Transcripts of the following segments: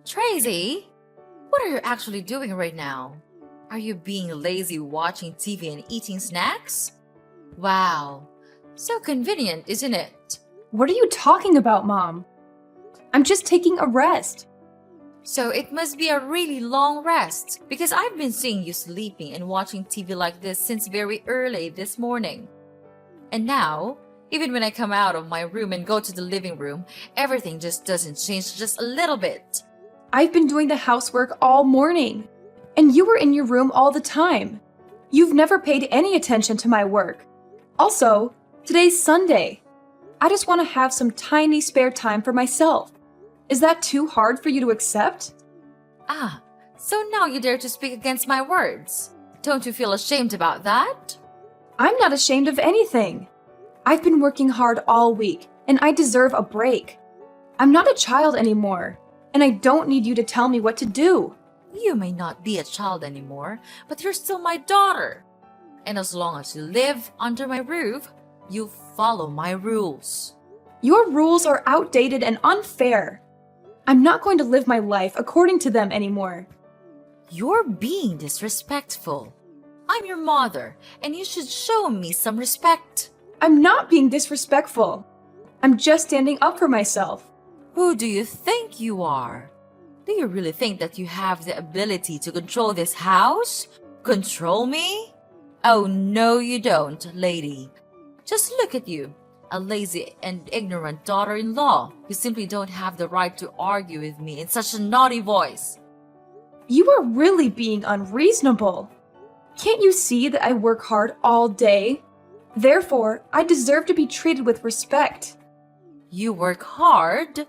Tracy, what are you actually doing right now? Are you being lazy watching TV and eating snacks? Wow, so convenient, isn't it? What are you talking about, Mom? I'm just taking a rest. So it must be a really long rest because I've been seeing you sleeping and watching TV like this since very early this morning. And now, even when I come out of my room and go to the living room, everything just doesn't change just a little bit. I've been doing the housework all morning, and you were in your room all the time. You've never paid any attention to my work. Also, today's Sunday. I just want to have some tiny spare time for myself. Is that too hard for you to accept? Ah, so now you dare to speak against my words. Don't you feel ashamed about that? I'm not ashamed of anything. I've been working hard all week, and I deserve a break. I'm not a child anymore, and I don't need you to tell me what to do. You may not be a child anymore, but you're still my daughter. And as long as you live under my roof, you follow my rules. Your rules are outdated and unfair. I'm not going to live my life according to them anymore. You're being disrespectful. I'm your mother, and you should show me some respect. I'm not being disrespectful. I'm just standing up for myself. Who do you think you are? Do you really think that you have the ability to control this house? Control me? Oh, no, you don't, lady. Just look at you, a lazy and ignorant daughter-in-law. You simply don't have the right to argue with me in such a naughty voice. You are really being unreasonable. Can't you see that I work hard all day? Therefore, I deserve to be treated with respect. You work hard?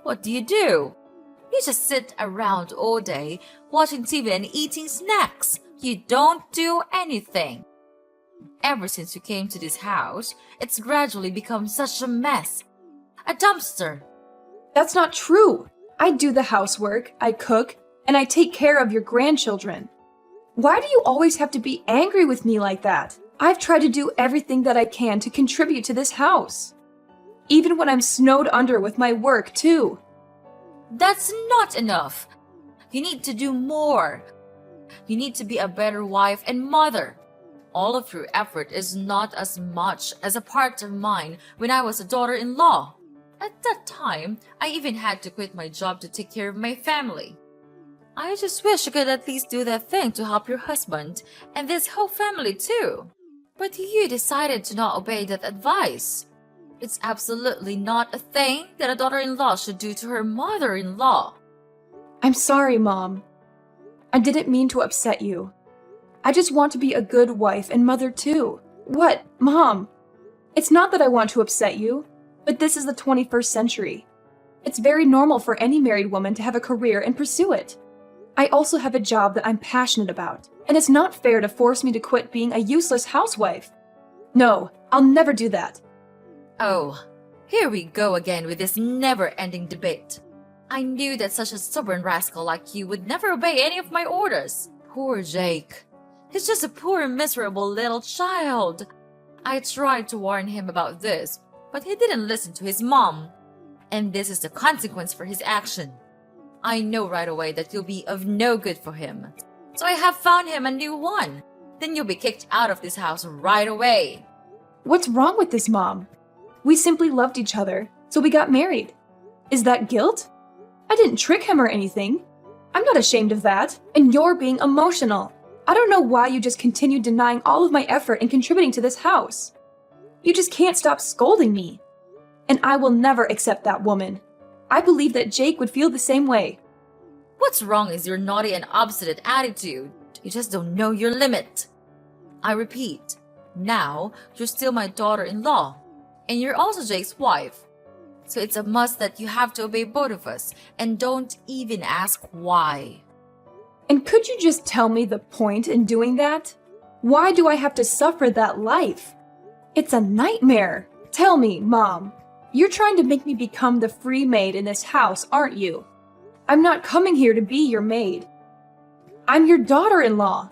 What do? You just sit around all day watching TV and eating snacks. You don't do anything. Ever since you came to this house, it's gradually become such a mess. A dumpster. That's not true. I do the housework, I cook, and I take care of your grandchildren. Why do you always have to be angry with me like that? I've tried to do everything that I can to contribute to this house. Even when I'm snowed under with my work, too. That's not enough. You need to do more. You need to be a better wife and mother. All of your effort is not as much as a part of mine when I was a daughter-in-law. At that time, I even had to quit my job to take care of my family. I just wish you could at least do that thing to help your husband and this whole family too. But you decided to not obey that advice. It's absolutely not a thing that a daughter-in-law should do to her mother-in-law. I'm sorry, Mom. I didn't mean to upset you. I just want to be a good wife and mother too. What, Mom? It's not that I want to upset you, but this is the 21st century. It's very normal for any married woman to have a career and pursue it. I also have a job that I'm passionate about, and it's not fair to force me to quit being a useless housewife. No, I'll never do that. Oh, here we go again with this never-ending debate. I knew that such a stubborn rascal like you would never obey any of my orders. Poor Jake. He's just a poor, miserable little child. I tried to warn him about this, but he didn't listen to his mom. And this is the consequence for his action. I know right away that you'll be of no good for him. So I have found him a new one. Then you'll be kicked out of this house right away. What's wrong with this, Mom? We simply loved each other, so we got married. Is that guilt? I didn't trick him or anything. I'm not ashamed of that, and you're being emotional. I don't know why you just continue denying all of my effort in contributing to this house. You just can't stop scolding me. And I will never accept that woman. I believe that Jake would feel the same way. What's wrong is your naughty and obstinate attitude. You just don't know your limit. I repeat, now you're still my daughter-in-law, and you're also Jake's wife. So it's a must that you have to obey both of us, and don't even ask why. And could you just tell me the point in doing that? Why do I have to suffer that life? It's a nightmare. Tell me, Mom. You're trying to make me become the free maid in this house, aren't you? I'm not coming here to be your maid. I'm your daughter-in-law.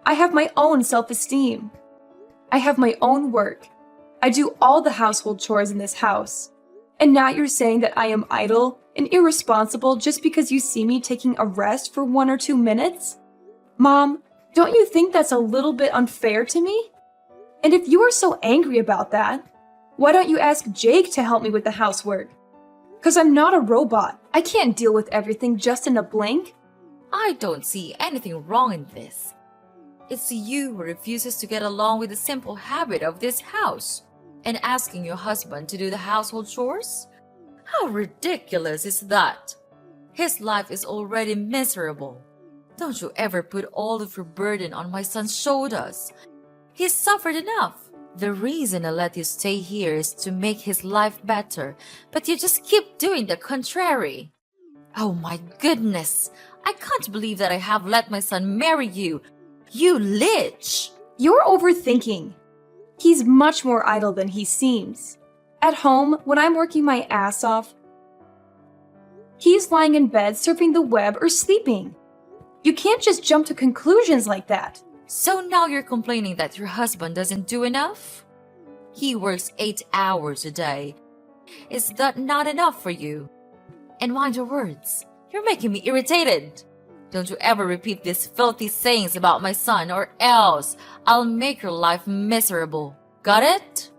I have my own self-esteem. I have my own work. I do all the household chores in this house. And now you're saying that I am idle and irresponsible just because you see me taking a rest for 1 or 2 minutes? Mom, don't you think that's a little bit unfair to me? And if you are so angry about that, why don't you ask Jake to help me with the housework? Because I'm not a robot. I can't deal with everything just in a blink. I don't see anything wrong in this. It's you who refuses to get along with the simple habit of this house and asking your husband to do the household chores? How ridiculous is that? His life is already miserable. Don't you ever put all of your burden on my son's shoulders. He's suffered enough. The reason I let you stay here is to make his life better, but you just keep doing the contrary. Oh my goodness! I can't believe that I have let my son marry you. You lich! You're overthinking. He's much more idle than he seems. At home, when I'm working my ass off, he's lying in bed surfing the web or sleeping. You can't just jump to conclusions like that. So now you're complaining that your husband doesn't do enough? He works 8 hours a day. Is that not enough for you? And mind your words. You're making me irritated. Don't you ever repeat these filthy sayings about my son, or else I'll make your life miserable. Got it?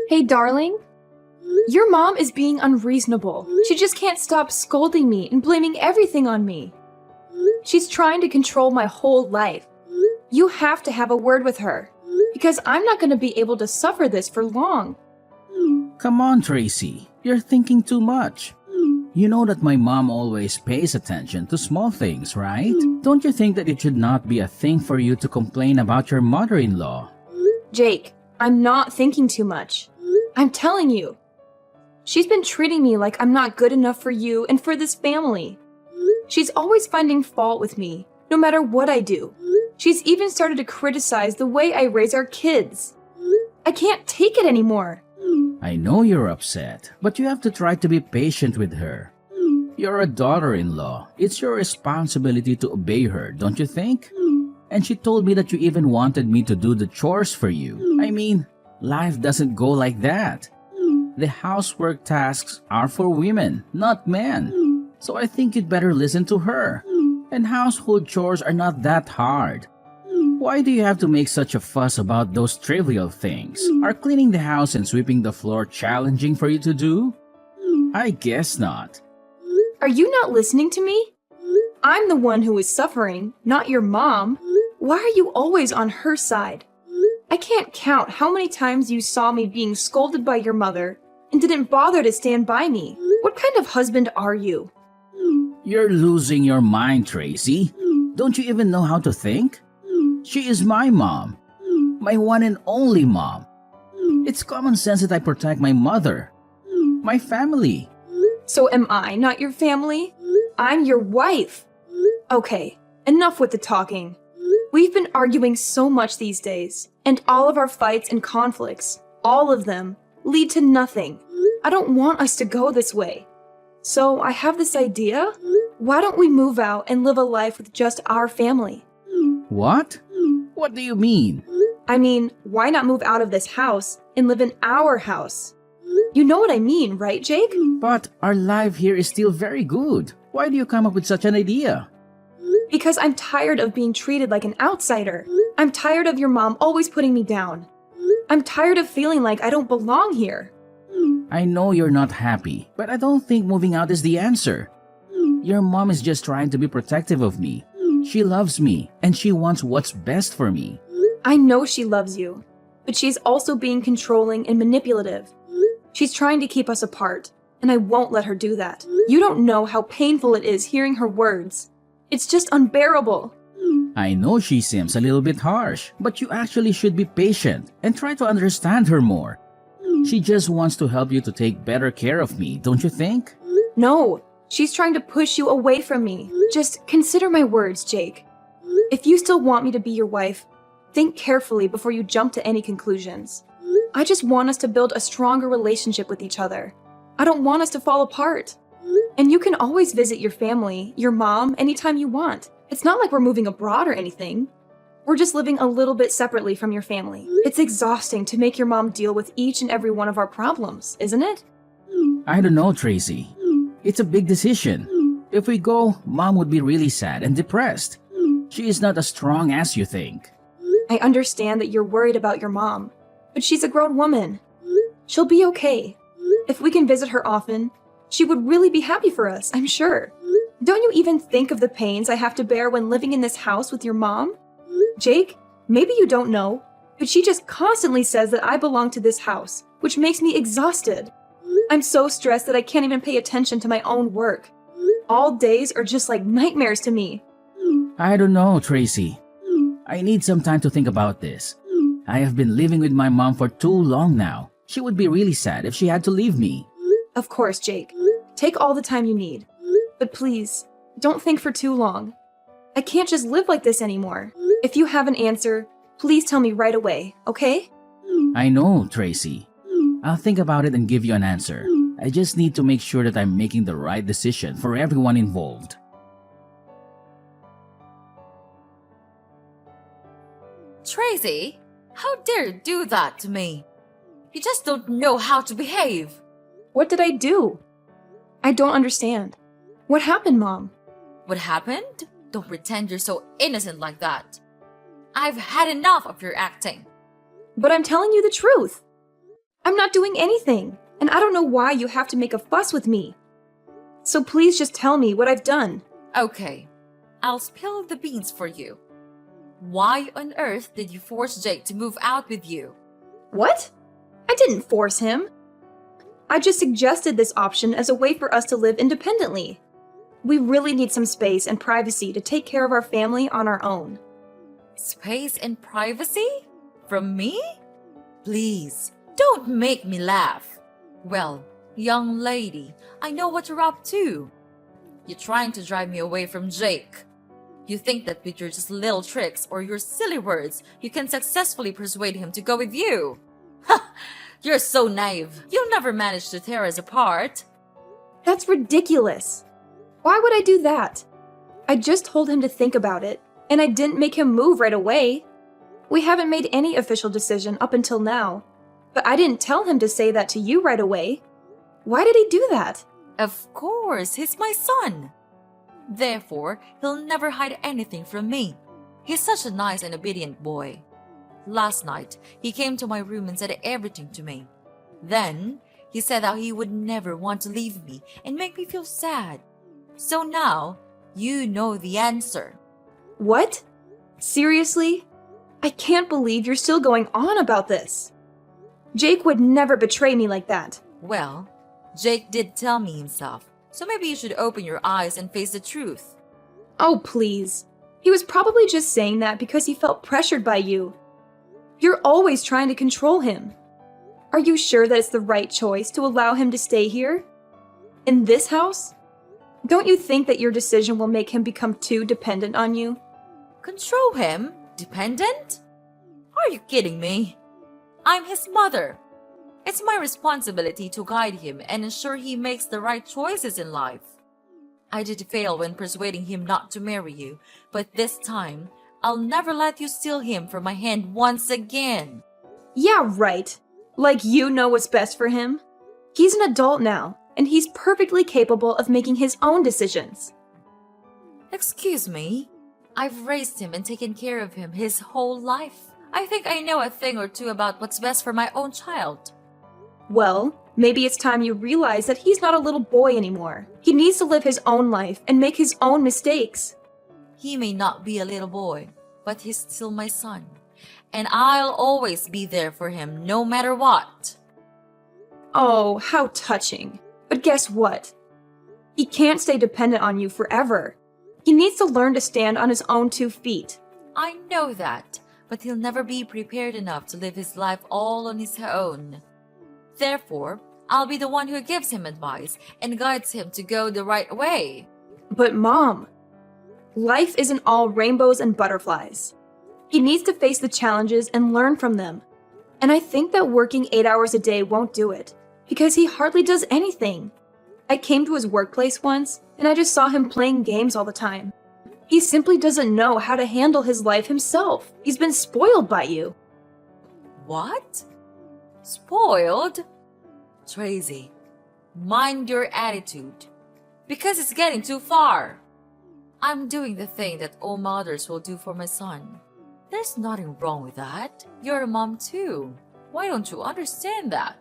Hey, darling. Your mom is being unreasonable. She just can't stop scolding me and blaming everything on me. She's trying to control my whole life. You have to have a word with her, because I'm not going to be able to suffer this for long. Come on, Tracy. You're thinking too much. You know that my mom always pays attention to small things, right? Don't you think that it should not be a thing for you to complain about your mother-in-law? Jake, I'm not thinking too much. I'm telling you. She's been treating me like I'm not good enough for you and for this family. She's always finding fault with me, no matter what I do. She's even started to criticize the way I raise our kids. I can't take it anymore. I know you're upset, but you have to try to be patient with her. You're a daughter-in-law. It's your responsibility to obey her, don't you think? And she told me that you even wanted me to do the chores for you. I mean, life doesn't go like that. The housework tasks are for women, not men. So I think you'd better listen to her. And household chores are not that hard. Why do you have to make such a fuss about those trivial things? Are cleaning the house and sweeping the floor challenging for you to do? I guess not. Are you not listening to me? I'm the one who is suffering, not your mom. Why are you always on her side? I can't count how many times you saw me being scolded by your mother and didn't bother to stand by me. What kind of husband are you? You're losing your mind, Tracy. Don't you even know how to think? She is my mom. My one and only mom. It's common sense that I protect my mother. My family. So am I not your family? I'm your wife. Okay, enough with the talking. We've been arguing so much these days, and all of our fights and conflicts, all of them, lead to nothing. I don't want us to go this way. So I have this idea. Why don't we move out and live a life with just our family? What? What do you mean? I mean, why not move out of this house and live in our house? You know what I mean, right, Jake? But our life here is still very good. Why do you come up with such an idea? Because I'm tired of being treated like an outsider. I'm tired of your mom always putting me down. I'm tired of feeling like I don't belong here. I know you're not happy, but I don't think moving out is the answer. Your mom is just trying to be protective of me. She loves me, and she wants what's best for me. I know she loves you, but she's also being controlling and manipulative. She's trying to keep us apart, and I won't let her do that. You don't know how painful it is hearing her words. It's just unbearable. I know she seems a little bit harsh, but you actually should be patient and try to understand her more. She just wants to help you to take better care of me, don't you think? No, she's trying to push you away from me. Just consider my words, Jake. If you still want me to be your wife, think carefully before you jump to any conclusions. I just want us to build a stronger relationship with each other. I don't want us to fall apart. And you can always visit your family, your mom, anytime you want. It's not like we're moving abroad or anything. We're just living a little bit separately from your family. It's exhausting to make your mom deal with each and every one of our problems, isn't it? I don't know, Tracy. It's a big decision. If we go, Mom would be really sad and depressed. She is not as strong as you think. I understand that you're worried about your mom, but she's a grown woman. She'll be okay. If we can visit her often, she would really be happy for us, I'm sure. Don't you even think of the pains I have to bear when living in this house with your mom? Jake, maybe you don't know, but she just constantly says that I belong to this house, which makes me exhausted. I'm so stressed that I can't even pay attention to my own work. All days are just like nightmares to me. I don't know, Tracy. I need some time to think about this. I have been living with my mom for too long now. She would be really sad if she had to leave me. Of course, Jake. Take all the time you need. But please, don't think for too long. I can't just live like this anymore. If you have an answer, please tell me right away, okay? I know, Tracy. I'll think about it and give you an answer. I just need to make sure that I'm making the right decision for everyone involved. Tracy, how dare you do that to me? You just don't know how to behave. What did I do? I don't understand. What happened, Mom? What happened? Don't pretend you're so innocent like that. I've had enough of your acting. But I'm telling you the truth. I'm not doing anything, and I don't know why you have to make a fuss with me. So please just tell me what I've done. Okay, I'll spill the beans for you. Why on earth did you force Jake to move out with you? What? I didn't force him. I just suggested this option as a way for us to live independently. We really need some space and privacy to take care of our family on our own. Space and privacy? From me? Please, don't make me laugh. Well, young lady, I know what you're up to. You're trying to drive me away from Jake. You think that with your just little tricks or your silly words, you can successfully persuade him to go with you. Ha! You're so naive. You'll never manage to tear us apart. That's ridiculous. Why would I do that? I just told him to think about it, and I didn't make him move right away. We haven't made any official decision up until now, but I didn't tell him to say that to you right away. Why did he do that? Of course, he's my son. Therefore, he'll never hide anything from me. He's such a nice and obedient boy. Last night, he came to my room and said everything to me. Then, he said how he would never want to leave me and make me feel sad. So now, you know the answer. What? Seriously? I can't believe you're still going on about this. Jake would never betray me like that. Well, Jake did tell me himself, so maybe you should open your eyes and face the truth. Oh, please. He was probably just saying that because he felt pressured by you. You're always trying to control him. Are you sure that it's the right choice to allow him to stay here? In this house? Don't you think that your decision will make him become too dependent on you? Control him? Dependent? Are you kidding me? I'm his mother. It's my responsibility to guide him and ensure he makes the right choices in life. I did fail when persuading him not to marry you, but this time, I'll never let you steal him from my hand once again. Yeah, right. Like you know what's best for him. He's an adult now, and he's perfectly capable of making his own decisions. Excuse me? I've raised him and taken care of him his whole life. I think I know a thing or two about what's best for my own child. Well, maybe it's time you realize that he's not a little boy anymore. He needs to live his own life and make his own mistakes. He may not be a little boy, but he's still my son. And I'll always be there for him no matter what. Oh, how touching. But guess what? He can't stay dependent on you forever. He needs to learn to stand on his own 2 feet. I know that, but he'll never be prepared enough to live his life all on his own. Therefore, I'll be the one who gives him advice and guides him to go the right way. But Mom, life isn't all rainbows and butterflies. He needs to face the challenges and learn from them. And I think that working 8 hours a day won't do it, because he hardly does anything. I came to his workplace once, and I just saw him playing games all the time. He simply doesn't know how to handle his life himself. He's been spoiled by you. What? Spoiled? Tracy, mind your attitude. Because it's getting too far. I'm doing the thing that all mothers will do for my son. There's nothing wrong with that. You're a mom too. Why don't you understand that?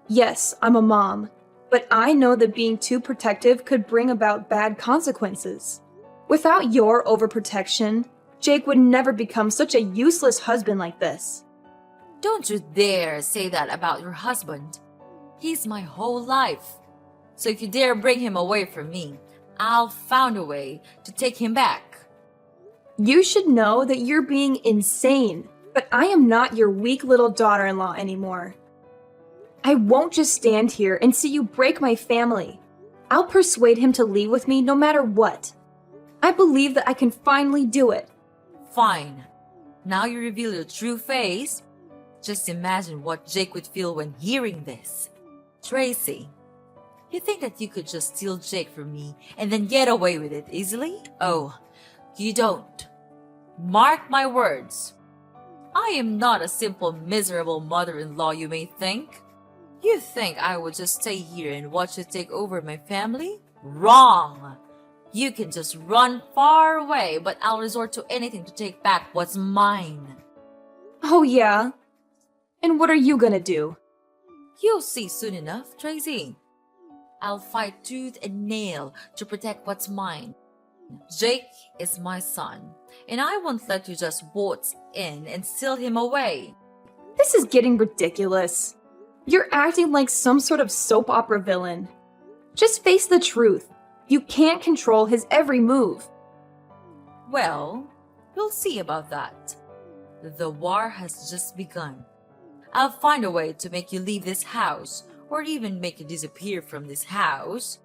Yes, I'm a mom, but I know that being too protective could bring about bad consequences. Without your overprotection, Jake would never become such a useless husband like this. Don't you dare say that about your husband. He's my whole life. So if you dare bring him away from me, I'll find a way to take him back. You should know that you're being insane, but I am not your weak little daughter-in-law anymore. I won't just stand here and see you break my family. I'll persuade him to leave with me no matter what. I believe that I can finally do it. Fine. Now you reveal your true face. Just imagine what Jake would feel when hearing this. Tracy, you think that you could just steal Jake from me and then get away with it easily? Oh, you don't. Mark my words. I am not a simple, miserable mother-in-law you may think. You think I would just stay here and watch you take over my family? Wrong! You can just run far away, but I'll resort to anything to take back what's mine. Oh yeah? And what are you gonna do? You'll see soon enough, Tracy. I'll fight tooth and nail to protect what's mine. Jake is my son, and I won't let you just waltz in and steal him away. This is getting ridiculous. You're acting like some sort of soap opera villain. Just face the truth. You can't control his every move. Well, we'll see about that. The war has just begun. I'll find a way to make you leave this house, or even make you disappear from this house,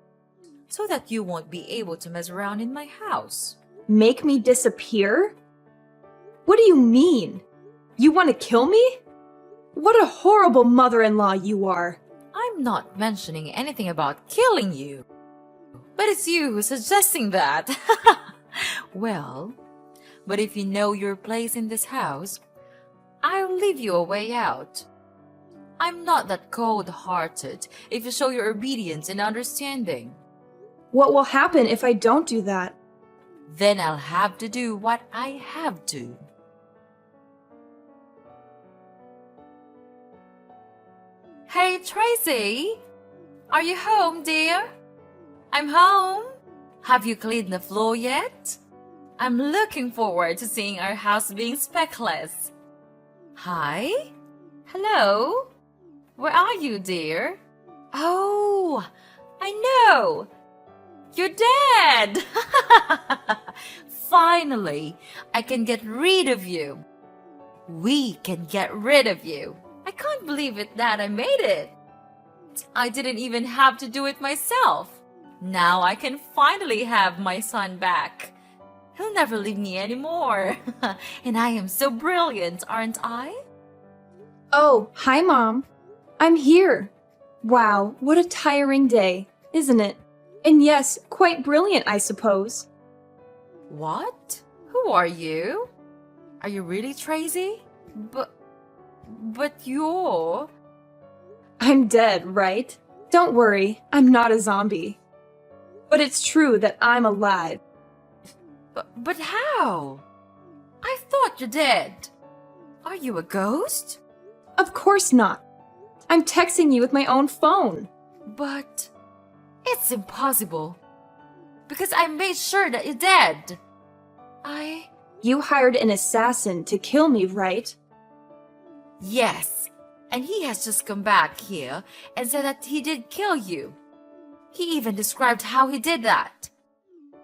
so that you won't be able to mess around in my house. Make me disappear? What do you mean? You want to kill me? What a horrible mother-in-law you are. I'm not mentioning anything about killing you. But it's you who's suggesting that. Well, but if you know your place in this house, I'll leave you a way out. I'm not that cold-hearted if you show your obedience and understanding. What will happen if I don't do that? Then I'll have to do what I have to. Hey, Tracy! Are you home, dear? I'm home. Have you cleaned the floor yet? I'm looking forward to seeing our house being speckless. Hi? Hello? Where are you, dear? Oh, I know. You're dead. Finally, I can get rid of you. We can get rid of you. I can't believe it that I made it. I didn't even have to do it myself. Now I can finally have my son back. He'll never leave me anymore. And I am so brilliant, aren't I? Oh, hi, Mom. I'm here. Wow, what a tiring day, isn't it? And yes, quite brilliant, I suppose. What? Who are you? Are you really Tracy? But you're... I'm dead, right? Don't worry, I'm not a zombie. But it's true that I'm alive. But how? I thought you're dead. Are you a ghost? Of course not. I'm texting you with my own phone. But it's impossible. Because I made sure that you're dead. You hired an assassin to kill me, right? Yes, and he has just come back here and said that he did kill you. He even described how he did that.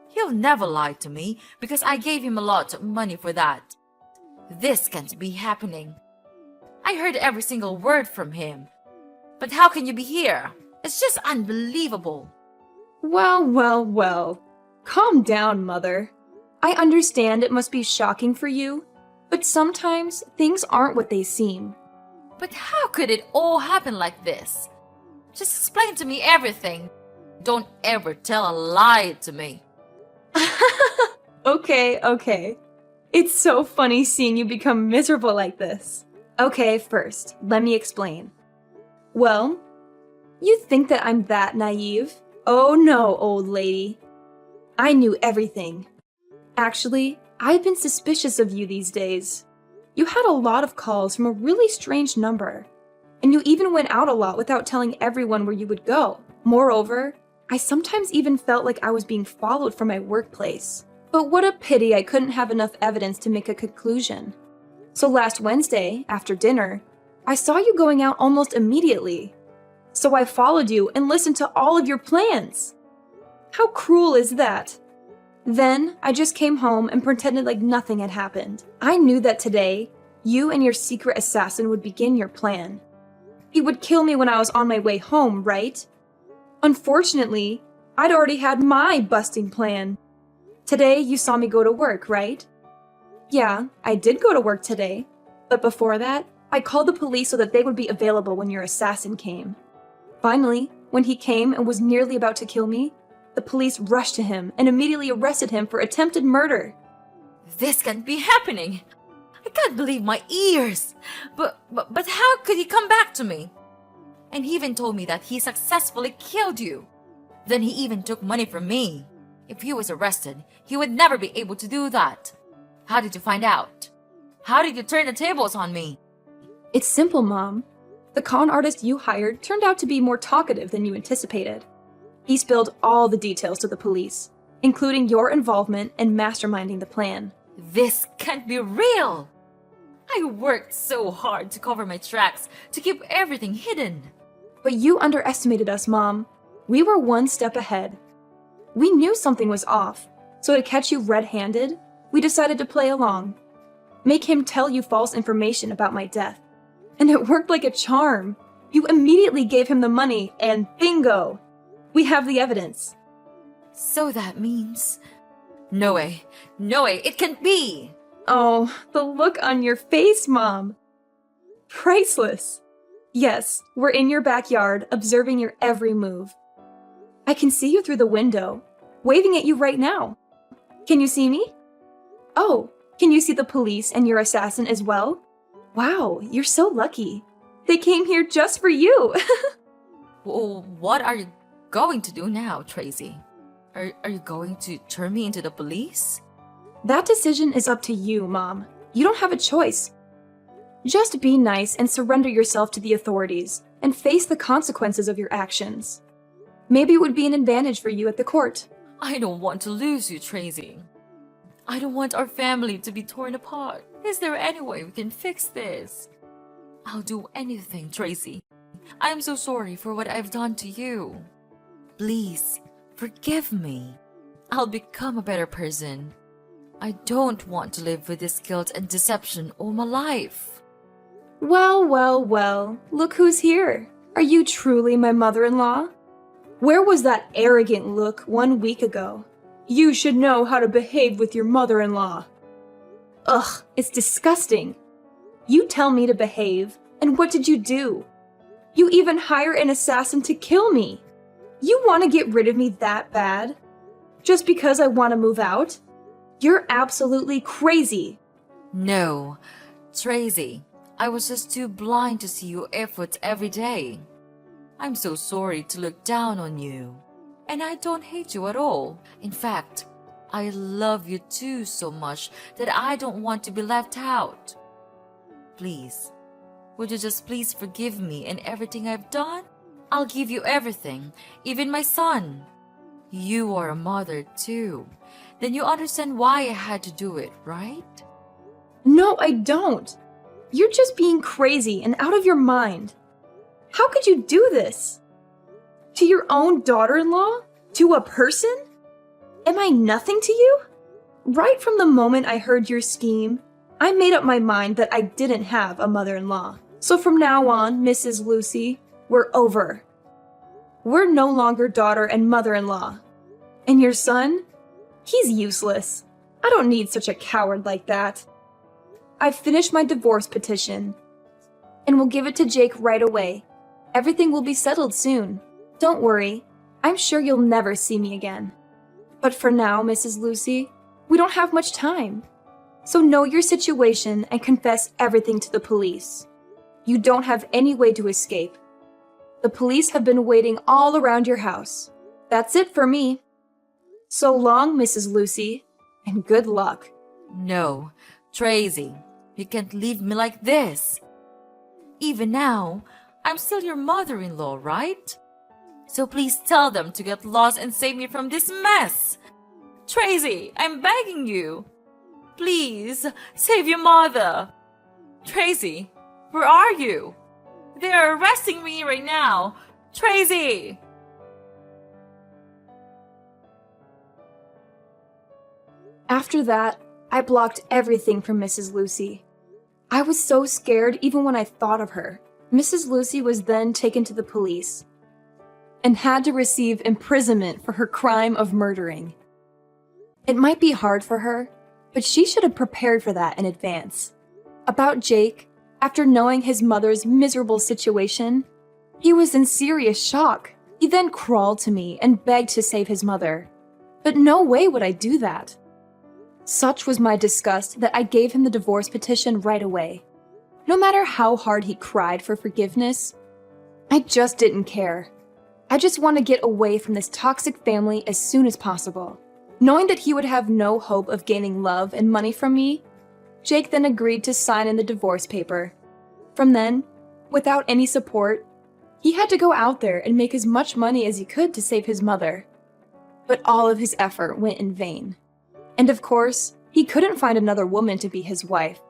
He'll never lie to me because I gave him a lot of money for that. This can't be happening. I heard every single word from him. But how can you be here? It's just unbelievable. Well. Calm down, Mother. I understand it must be shocking for you, but sometimes things aren't what they seem. But how could it all happen like this? Just explain to me everything. Don't ever tell a lie to me. Okay. It's so funny seeing you become miserable like this. Okay, first, let me explain. Well, you think that I'm that naive? Oh no, old lady. I knew everything. Actually, I've been suspicious of you these days. You had a lot of calls from a really strange number, and you even went out a lot without telling everyone where you would go. Moreover, I sometimes even felt like I was being followed from my workplace. But what a pity I couldn't have enough evidence to make a conclusion. So last Wednesday, after dinner, I saw you going out almost immediately. So I followed you and listened to all of your plans. How cruel is that? Then I just came home and pretended like nothing had happened. I knew that today, you and your secret assassin would begin your plan. He would kill me when I was on my way home, right? Unfortunately, I'd already had my busting plan. Today, you saw me go to work, right? Yeah, I did go to work today. But before that, I called the police so that they would be available when your assassin came. Finally, when he came and was nearly about to kill me, the police rushed to him and immediately arrested him for attempted murder. This can't be happening. I can't believe my ears. But how could he come back to me? And he even told me that he successfully killed you. Then he even took money from me. If he was arrested, he would never be able to do that. How did you find out? How did you turn the tables on me? It's simple, Mom. The con artist you hired turned out to be more talkative than you anticipated. He spilled all the details to the police, including your involvement in masterminding the plan. This can't be real. I worked so hard to cover my tracks, to keep everything hidden. But you underestimated us, Mom. We were one step ahead. We knew something was off, so to catch you red-handed, we decided to play along. Make him tell you false information about my death. And it worked like a charm. You immediately gave him the money, and bingo! We have the evidence. So that means... No way, it can't be! Oh, the look on your face, Mom. Priceless. Yes, we're in your backyard, observing your every move. I can see you through the window, waving at you right now. Can you see me? Oh, can you see the police and your assassin as well? Wow, you're so lucky. They came here just for you. Well, what are you going to do now, Tracy? Are you going to turn me into the police? That decision is up to you, Mom. You don't have a choice. Just be nice and surrender yourself to the authorities and face the consequences of your actions. Maybe it would be an advantage for you at the court. I don't want to lose you, Tracy. I don't want our family to be torn apart. Is there any way we can fix this? I'll do anything, Tracy. I'm so sorry for what I've done to you. Please, forgive me. I'll become a better person. I don't want to live with this guilt and deception all my life. Well, look who's here. Are you truly my mother-in-law? Where was that arrogant look 1 week ago? You should know how to behave with your mother-in-law. Ugh, it's disgusting. You tell me to behave, and what did you do? You even hire an assassin to kill me. You want to get rid of me that bad? Just because I want to move out? You're absolutely crazy. No, Tracy, I was just too blind to see your efforts every day. I'm so sorry to look down on you. And I don't hate you at all. In fact, I love you too so much that I don't want to be left out. Please, would you just please forgive me and everything I've done? I'll give you everything, even my son. You are a mother too. Then you understand why I had to do it, right? No, I don't. You're just being crazy and out of your mind. How could you do this? To your own daughter-in-law? To a person? Am I nothing to you? Right from the moment I heard your scheme, I made up my mind that I didn't have a mother-in-law. So from now on, Mrs. Lucy, we're over. We're no longer daughter and mother-in-law. And your son? He's useless. I don't need such a coward like that. I've finished my divorce petition, and we'll give it to Jake right away. Everything will be settled soon. Don't worry, I'm sure you'll never see me again. But for now, Mrs. Lucy, We don't have much time. So know your situation and confess everything to the police. You don't have any way to escape. The police have been waiting all around your house. That's it for me. So long, Mrs. Lucy, and good luck. No, Tracy, you can't leave me like this. Even now, I'm still your mother-in-law, right? So please tell them to get lost and save me from this mess. Tracy, I'm begging you. Please, save your mother. Tracy, where are you? They are arresting me right now. Tracy! After that, I blocked everything from Mrs. Lucy. I was so scared even when I thought of her. Mrs. Lucy was then taken to the police and had to receive imprisonment for her crime of murdering. It might be hard for her, but she should have prepared for that in advance. About Jake, after knowing his mother's miserable situation, he was in serious shock. He then crawled to me and begged to save his mother. But no way would I do that. Such was my disgust that I gave him the divorce petition right away. No matter how hard he cried for forgiveness, I just didn't care. I just want to get away from this toxic family as soon as possible. Knowing that he would have no hope of gaining love and money from me, Jake then agreed to sign in the divorce paper. From then, without any support, he had to go out there and make as much money as he could to save his mother. But all of his effort went in vain. And of course, he couldn't find another woman to be his wife,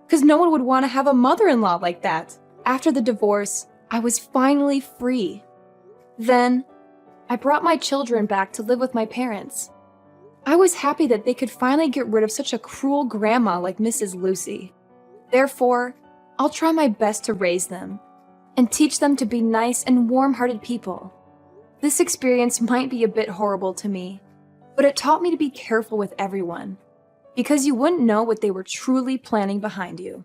because no one would want to have a mother-in-law like that. After the divorce, I was finally free. Then, I brought my children back to live with my parents. I was happy that they could finally get rid of such a cruel grandma like Mrs. Lucy. Therefore, I'll try my best to raise them and teach them to be nice and warm-hearted people. This experience might be a bit horrible to me, but it taught me to be careful with everyone, because you wouldn't know what they were truly planning behind you.